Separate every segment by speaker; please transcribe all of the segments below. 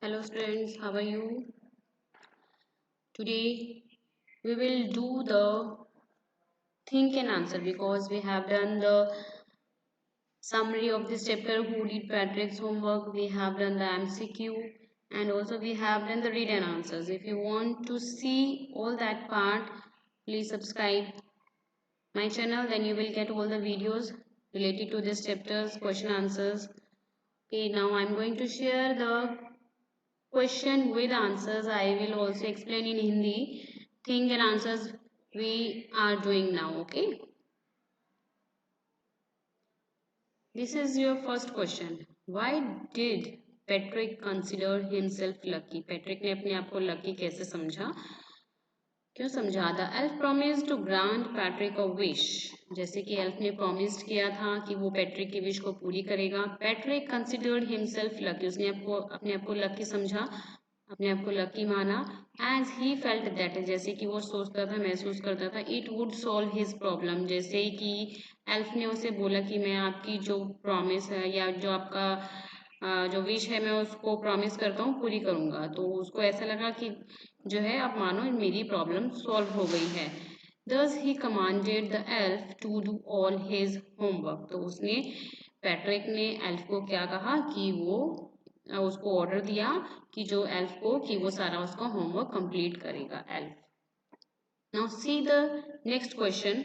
Speaker 1: Hello students, how are you? Today we will do the think and answer because we have done the summary of this chapter who did Patrick's homework, we have done the MCQ and also we have done the read and answers. If you want to see all that part, please subscribe my channel, then you will get all the videos related to this chapter's question answers. Okay, now I'm going to share the question with answers. I will also explain in Hindi thing and answers we are doing now. Okay, this is your first question. Why did Patrick consider himself lucky? Patrick ने अपने आप को lucky कैसे समझा? क्यों समझा? The elf promised to grant Patrick a wish. जैसे कि elf ने promised किया था कि वो पैट्रिक की विश को पूरी करेगा. Patrick considered himself lucky. उसने अपने आप को lucky समझा, अपने आप को लकी माना. एज ही फेल्ट दैट, जैसे कि वो सोचता था, महसूस करता था, it would solve his problem. जैसे कि एल्फ ने उसे बोला कि मैं आपकी जो प्रॉमिस है या जो आपका जो विश है मैं उसको प्रॉमिस करता हूँ पूरी करूँगा. तो उसको ऐसा लगा कि जो है अब मानो मेरी प्रॉब्लम सॉल्व हो गई है. Thus he commanded the elf to do all his homework. तो उसने पैट्रिक ने एल्फ को क्या कहा कि वो उसको ऑर्डर दिया कि जो एल्फ को कि वो सारा उसका होमवर्क कंप्लीट करेगा elf. Now see the next question.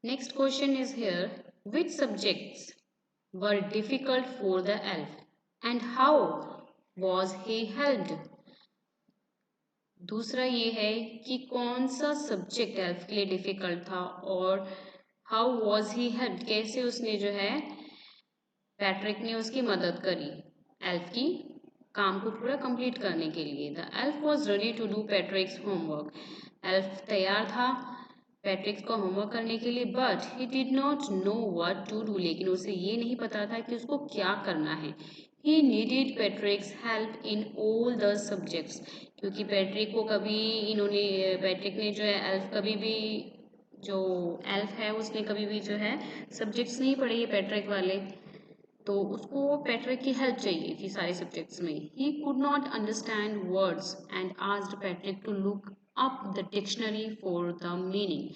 Speaker 1: Next question is here. Which subjects were difficult for the elf and how was he helped. दूसरा ये है कि कौन सा सब्जेक्ट एल्फ के लिए डिफिकल्ट था और हाउ वॉज ही हेल्प्ड, कैसे उसने जो है पैट्रिक ने उसकी मदद करी एल्फ की काम को पूरा कंप्लीट करने के लिए. The elf was ready to do Patrick's homework. Elf तैयार था पैट्रिक्स का होमवर्क करने के लिए. But he did not know what to do, लेकिन उसे ये नहीं पता था कि उसको क्या करना है. He needed पैट्रिक्स help in all the subjects, क्योंकि पैट्रिक को कभी इन्होंने पैट्रिक ने जो है एल्फ कभी भी जो एल्फ है उसने कभी भी जो है सब्जेक्ट्स नहीं पढ़े ये पैट्रिक वाले. तो उसको पैट्रिक की हेल्प चाहिए थी सारे सब्जेक्ट्स में. He could not understand words and asked Patrick to look up the dictionary for the meaning.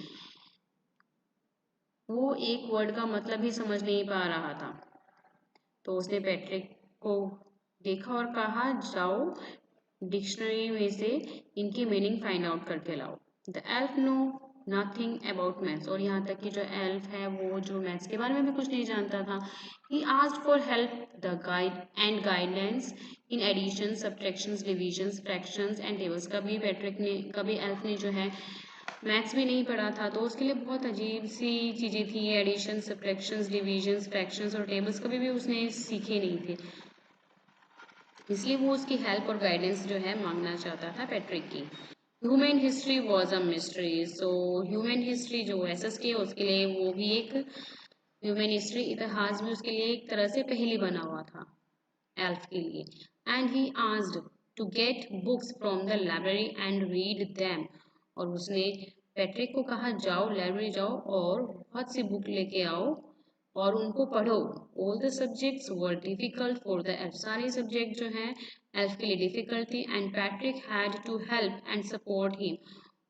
Speaker 1: वो एक वर्ड का मतलब ही समझ नहीं पा रहा था, तो उसने पैट्रिक को देखा और कहा जाओ डिक्शनरी में से इनकी मीनिंग फाइंड आउट करके लाओ. The elf know nothing about maths, और यहाँ तक कि जो एल्फ है वो जो मैथ्स के बारे में भी कुछ नहीं जानता था. He asked for help the guide and guidance in addition, subtractions, divisions, fractions and tables. कभी एल्फ ने जो है मैथ्स भी नहीं पढ़ा था, तो उसके लिए बहुत अजीब सी चीज़ें थी. एडिशन, सब्ट्रैक्शंस, डिविजन्स, फ्रैक्शंस और टेबल्स कभी भी उसने सीखे नहीं थे, इसलिए वो उसकी हेल्प और गाइडेंस जो है मांगना चाहता था पैट्रिक की. Human history was a mystery. So human history जो एसएसटी है उसके लिए वो भी एक ह्यूमन हिस्ट्री इतिहास भी उसके लिए एक तरह से पहेली बना हुआ था एल्फ के लिए. And he asked to get books from the library and read them. और उसने पैट्रिक को कहा जाओ लाइब्रेरी जाओ और बहुत सी बुक लेके आओ और उनको पढ़ो. All the subjects were difficult for the elf. सारे सब्जेक्ट जो हैं एल्फ के लिए डिफिकल्ट थी. And Patrick had to help and support him.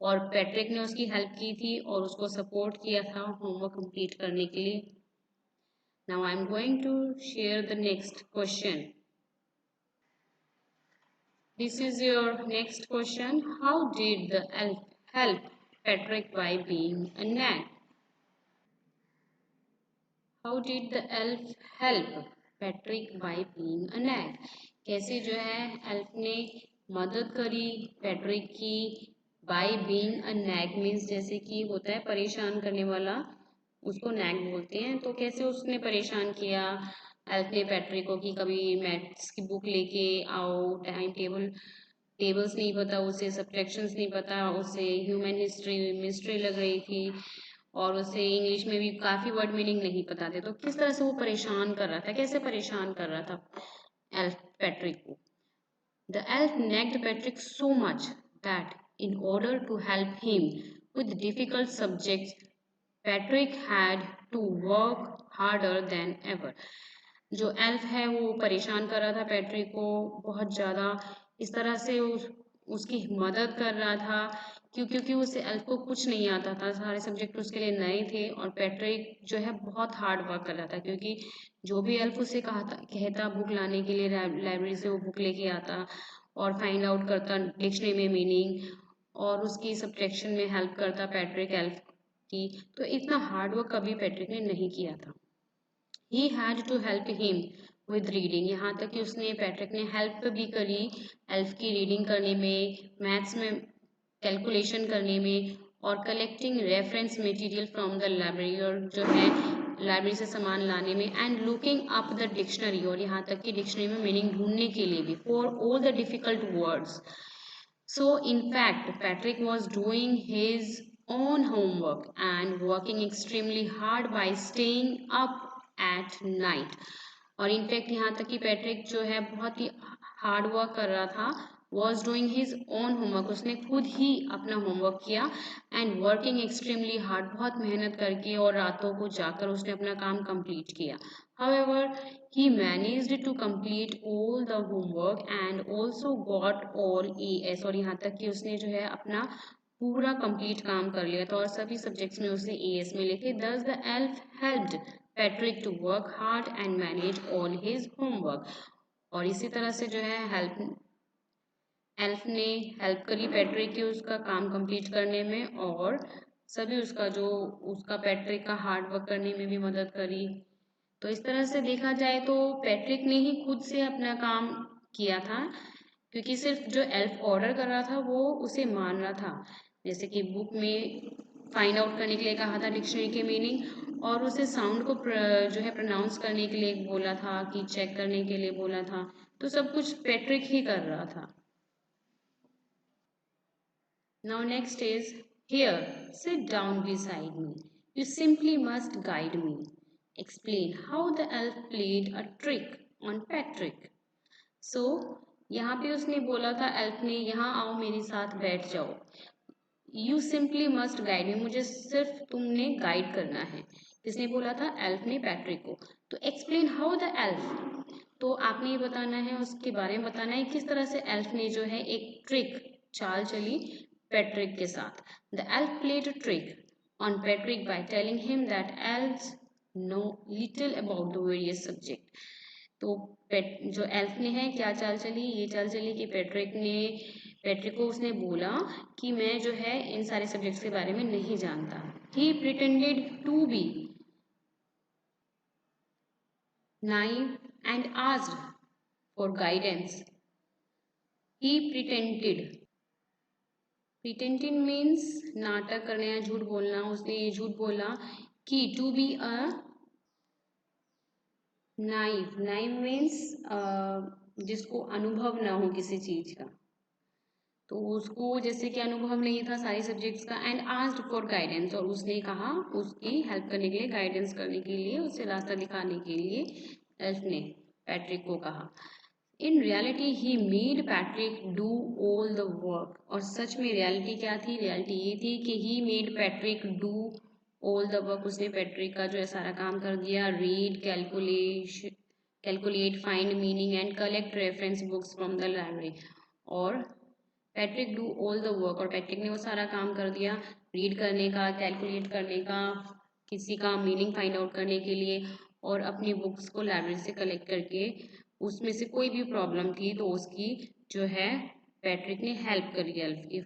Speaker 1: और पैट्रिक ने उसकी हेल्प की थी और उसको सपोर्ट किया था होमवर्क कंप्लीट करने के लिए. Now I am going to share the next question. This is your next question. How did the elf help Patrick by being a nag? How did the elf help Patrick by being a nag? कैसे जो है elf ने मदद करी Patrick की by being a nag means जैसे कि होता है परेशान करने वाला, उसको नैग बोलते हैं. तो कैसे उसने परेशान किया एल्फ ने पैट्रिक को कि कभी मैथ्स की बुक लेके आओ, टाइम टेबल्स नहीं पता उसे, सब्ट्रैक्शंस नहीं पता उसे, ह्यूमन हिस्ट्री मिस्ट्री लग रही थी और उसे इंग्लिश में भी काफ़ी वर्ड मीनिंग नहीं पता थे. तो किस तरह से वो परेशान कर रहा था, कैसे परेशान कर रहा था एल्फ पैट्रिक को. The elf nagged Patrick so much that in order to help him with difficult subjects, Patrick had to work harder than ever. जो एल्फ है वो परेशान कर रहा था पैट्रिक को बहुत ज़्यादा, इस तरह से उसकी मदद कर रहा था क्योंकि उसे एल्फ को कुछ नहीं आता था, सारे सब्जेक्ट उसके लिए नए थे और पैट्रिक जो है बहुत हार्ड वर्क कर रहा था क्योंकि जो भी एल्फ उसे कहता बुक लाने के लिए लाइब्रेरी से वो बुक लेके आता और फाइंड आउट करता डिक्शनरी में मीनिंग और उसकी सब्ट्रैक्शन में हेल्प करता पैट्रिक एल्फ की। तो इतना हार्ड वर्क कभी पैट्रिक ने नहीं किया था। He had to help him with reading, यहाँ तक कि उसने पैट्रिक ने हेल्प भी करी एल्फ की रीडिंग करने में, मैथ्स में कैलकुलेशन करने में और collecting reference material from the library, और जो है लाइब्रेरी से सामान लाने में, and looking up the dictionary, और यहाँ तक कि डिक्शनरी में मीनिंग ढूंढने के लिए भी, for all the difficult words. So, in fact, Patrick was doing his own homework and working extremely hard by staying up at night. और इनफैक्ट यहाँ तक कि पैट्रिक जो है बहुत ही हार्ड वर्क कर रहा था, was doing his own homework, उसने खुद ही अपना होमवर्क किया, एंड वर्किंग एक्सट्रीमली हार्ड, बहुत मेहनत करके और रातों को जाकर उसने अपना काम कंप्लीट किया। However, he managed to complete all the homework and also got all AS, और यहाँ तक कि उसने जो है अपना पूरा कंप्लीट काम कर लिया था और सभी सब्जेक्ट्स में उसने AS मिले थे। Thus the elf helped Patrick to work hard and manage all his homework, और इसी तरह से जो है एल्फ ने हेल्प करी पैट्रिक की उसका काम कंप्लीट करने में, और सभी उसका पैट्रिक का हार्ड वर्क करने में भी मदद करी। तो इस तरह से देखा जाए तो पैट्रिक ने ही खुद से अपना काम किया था क्योंकि सिर्फ जो एल्फ ऑर्डर कर रहा था वो उसे मान रहा था, जैसे कि बुक में फाइंड आउट करने के लिए कहा था डिक्शनरी के मीनिंग, और उसे साउंड को जो है प्रोनाउंस करने के लिए बोला था कि चेक करने के लिए बोला था। तो सब कुछ पैट्रिक ही कर रहा था। Now next is, here, sit down beside me. You simply must guide me. Explain how the elf played a trick on Patrick. So, यहाँ पे उसने बोला था एल्फ ने, यहाँ आओ मेरे साथ बैठ जाओ। You simply must guide me, मुझे सिर्फ तुमने गाइड करना है। किसने बोला था? एल्फ ने पैट्रिक को। तो एक्सप्लेन हाउ द एल्फ, तो आपने ये बताना है, उसके बारे में बताना है किस तरह से एल्फ ने जो है एक ट्रिक चाल चली पैट्रिक के साथ। The elf played a trick on Patrick by telling him that elves know little about the various subject. तो जो एल्फ ने है क्या चाल चली, ये चाल चली कि पैट्रिक को उसने बोला कि मैं जो है इन सारे सब्जेक्ट्स के बारे में नहीं जानता। He pretended to be naive and asked for guidance. He pretended means नाटक करना या झूठ बोलना। उसने ये झूठ बोला कि to be a naive means जिसको अनुभव ना हो किसी चीज का, तो उसको जैसे कि अनुभव नहीं था सारे सब्जेक्ट्स का। एंड आस्क्ड फॉर गाइडेंस, और उसने कहा उसकी हेल्प करने के लिए, गाइडेंस करने के लिए, उसे रास्ता दिखाने के लिए एल्फ ने पैट्रिक को कहा। In reality he made Patrick do all the work, और सच में रियलिटी क्या थी? रियलिटी ये थी कि he made Patrick do all the work, उसने पैट्रिक का जो है सारा काम कर दिया। Read, calculate, find meaning and collect reference books from the library, और Patrick do all the work, और पैट्रिक ने वो सारा काम कर दिया, रीड करने का, कैलकुलेट करने का, किसी का मीनिंग फाइंड आउट करने के लिए, और अपनी बुक्स को लाइब्रेरी से कलेक्ट करके उसमें से कोई भी प्रॉब्लम थी तो उसकी जो है पैट्रिक ने हेल्प करी एल्फ की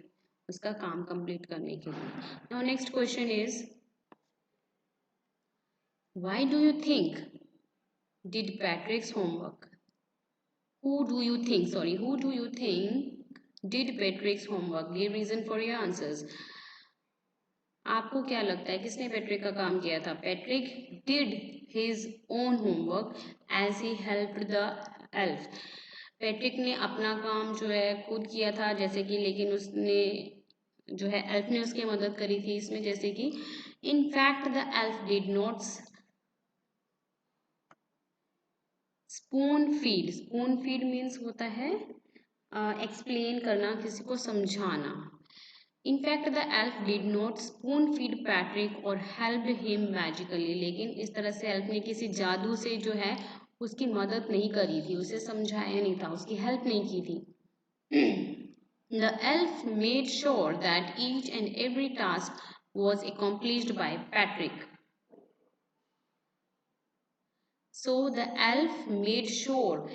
Speaker 1: उसका काम कंप्लीट करने के लिए। Now next question is, why do you think did पैट्रिक्स homework? Who do you think did Patrick's homework? Give reason for your answers. आपको क्या लगता है किसने पैट्रिक का काम किया था? Patrick did his own homework as he helped the elf. Patrick ने अपना काम जो है खुद किया था, जैसे कि, लेकिन उसने जो है एल्फ ने उसकी मदद करी थी इसमें, जैसे कि in fact the elf did not spoon feed means होता है एक्सप्लेन करना, किसी को समझाना। In fact the elf did not spoon feed Patrick और हेल्प हिम मैजिकली, लेकिन इस तरह से एल्फ ने किसी जादू से जो है उसकी मदद नहीं करी थी, उसे समझाया नहीं था, उसकी हेल्प नहीं की थी। The elf made sure that each and every task was accomplished by Patrick. So the elf made sure,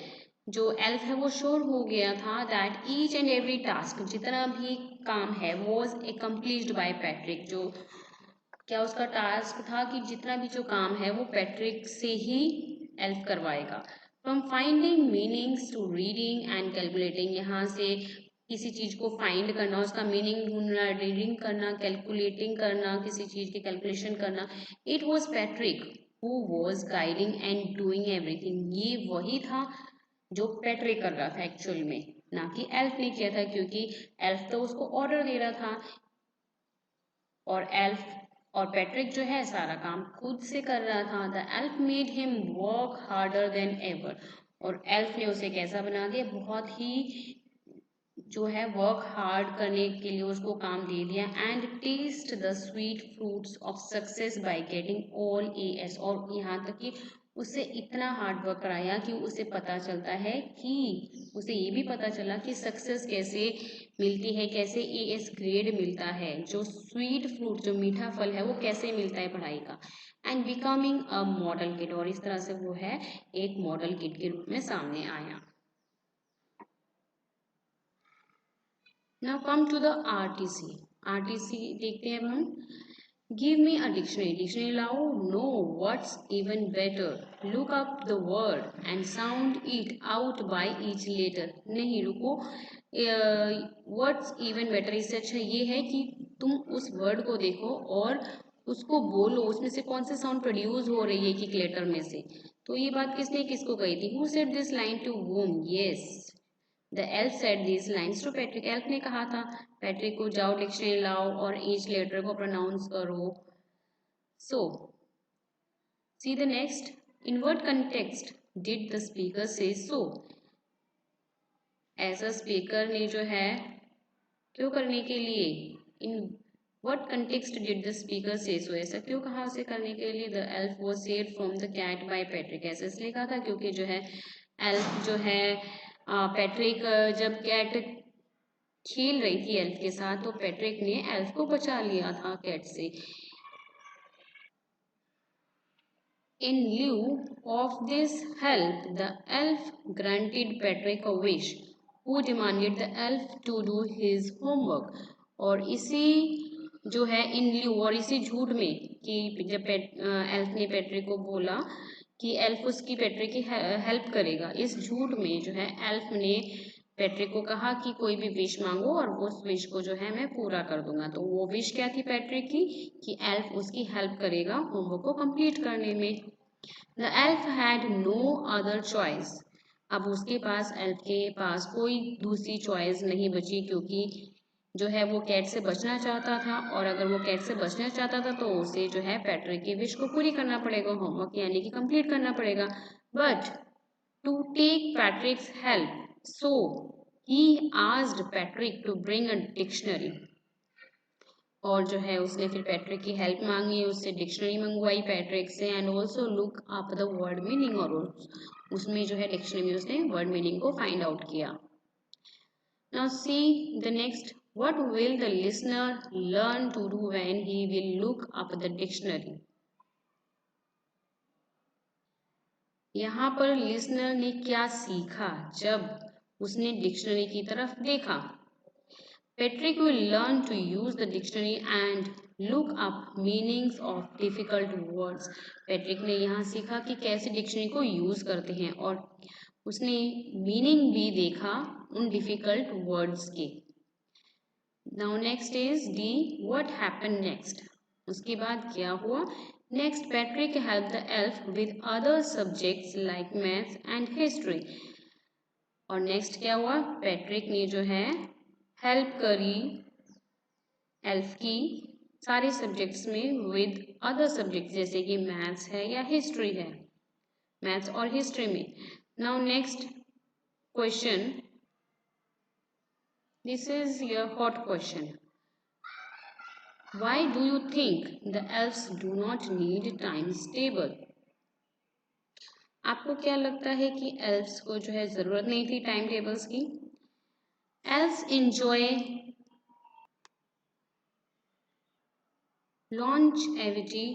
Speaker 1: जो elf है वो श्योर हो गया था that each and every task, जितना भी काम है, was accomplished by Patrick. जो क्या उसका टास्क था कि जितना भी जो काम है वो पैट्रिक से ही एल्फ करवाएगा. From finding meanings to reading and calculating, यहाँ से किसी चीज को फाइंड करना, उसका मीनिंग ढूंढना, रीडिंग करना, कैलकुलेटिंग करना, किसी चीज की कैलकुलेशन करना. It was Patrick who was guiding and doing everything. ये वही था जो पैट्रिक कर रहा था एक्चुअल में, ना कि एल्फ ने किया था, क्योंकि एल्फ तो उसको ऑर्डर दे रहा था और एल्फ और पैट्रिक जो है सारा काम खुद से कर रहा था. The elf made him work harder than ever. और एल्फ ने उसे कैसा बना दिया, बहुत ही जो है वर्क हार्ड करने के लिए उसको काम दे दिया. And taste the sweet fruits of success by getting all A's. और यहाँ तक कि उससे इतना हार्ड वर्क कराया कि उसे पता चलता है कि उसे ये भी पता चला कि सक्सेस कैसे मिलती है, कैसे एस ग्रेड मिलता है, जो स्वीट फ्रूट जो मीठा फल है वो कैसे मिलता है पढ़ाई का. And becoming a model kid, और इस तरह से वो है एक मॉडल किड के रूप में सामने आया. Now come to the RTC. RTC देखते हैं अब हम. Give me a dictionary. Dictionary लाओ. Know what's even better. Look up the word and sound it out by each letter. नहीं रुको. What's even better इससे अच्छा ये है कि तुम उस वर्ड को देखो और उसको बोलो, उसमें से कौन से साउंड प्रोड्यूस हो रही है एक एक लेटर में से. तो ये बात किसने किसको कही थी? Who said this line to whom? Yes. The elf said these lines to Patrick. Elf ने कहा था पैट्रिक को, जाओ डिक्शनरी लाओ और ईच लेटर को प्रोनाउंस करो. So, see the next. In what context did the speaker say so? ऐसा स्पीकर ने जो है क्यों करने के लिए, इन what context did the speaker say so, ऐसा क्यों कहा उसे करने के लिए. The elf was saved from the cat by Patrick. ऐसा इसलिए कहा था क्योंकि जो है एल्फ जो है पैट्रिक जब कैट खेल रही थी एल्फ के साथ तो पैट्रिक ने एल्फ को बचा लिया था कैट से. In lieu of this help, the elf granted Patrick a wish, who demanded the elf to do his homework. और इसी जो है इन ल्यू और इसी झूठ में कि जब एल्फ ने पैट्रिक को बोला कि एल्फ उसकी पैट्रिक की हेल्प करेगा, इस झूठ में जो है एल्फ ने पैट्रिक को कहा कि कोई भी विश मांगो और उस विश को जो है मैं पूरा कर दूंगा. तो वो विश क्या थी पैट्रिक की, कि एल्फ उसकी हेल्प करेगा होमवर्क को कंप्लीट करने में. The elf had no other choice. अब उसके पास एल्फ के पास कोई दूसरी चॉइस नहीं बची, क्योंकि जो है वो कैट से बचना चाहता था और अगर वो कैट से बचना चाहता था तो उसे जो है पैट्रिक की विश को पूरी करना पड़ेगा, होमवर्क यानी कि कंप्लीट करना पड़ेगा. But to take Patrick's help, so he asked Patrick to bring a dictionary. और जो है उसने फिर पैट्रिक की हेल्प मांगी, उससे डिक्शनरी मंगवाई पैट्रिक से. And also look up the word meaning, और उसमें जो है डिक्शनरी में उसने वर्ड मीनिंग को फाइंड आउट किया. Now see the next. What will the listener learn to do when he will look up the dictionary? यहाँ पर लिसनर ने क्या सीखा जब उसने डिक्शनरी की तरफ देखा. Patrick will learn to use the dictionary and look up meanings of difficult words. Patrick ने यहाँ सीखा कि कैसे डिक्शनरी को यूज करते हैं और उसने मीनिंग भी देखा उन डिफिकल्ट वर्ड्स के. Now next is D. What happened next? उसके बाद क्या हुआ. Next, Patrick helped the elf with other subjects like maths and history. और नेक्स्ट क्या हुआ, पैट्रिक ने जो है हेल्प करी एल्फ की सारे सब्जेक्ट्स में विद अदर सब्जेक्ट्स, जैसे कि मैथ्स है या हिस्ट्री है, मैथ्स और हिस्ट्री में. Now next question. This is your hot question. Why do you think the elves do not need times table? आपको क्या लगता है कि एल्व्स को जो है ज़रूरत नहीं थी टाइम टेबल्स की? Elves enjoy longevity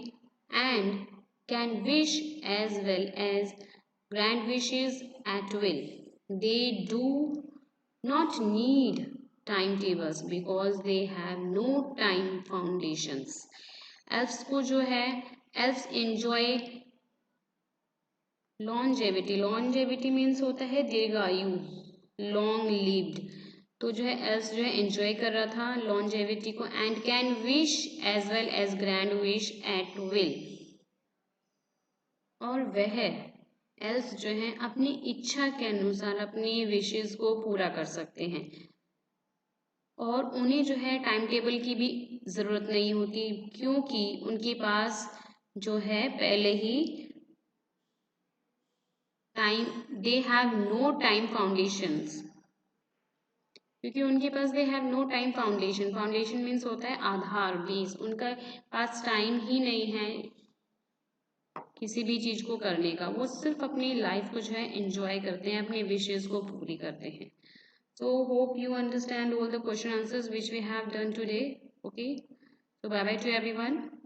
Speaker 1: and can wish as well as grand wishes at will. They do not need timetables because they have no time foundations. Elves को जो है elves enjoy longevity means होता है दीर्घायु, long lived. तो जो है else जो है एंजॉय कर रहा था लॉन्जेविटी को and can wish as well as grand wish at will, और वह एल्स जो है अपनी इच्छा के अनुसार अपनी विशेस को पूरा कर सकते हैं और उन्हें जो है टाइम टेबल की भी ज़रूरत नहीं होती क्योंकि उनके पास जो है पहले ही time, they have no time foundations, क्योंकि उनके पास they have no time foundation, foundation means होता है आधार बेस, उनका पास टाइम ही नहीं है किसी भी चीज़ को करने का, वो सिर्फ अपनी लाइफ को जो है एंजॉय करते हैं, अपनी विशेस को पूरी करते हैं. So hope you understand all the question answers which we have done today. Okay, so bye bye to everyone.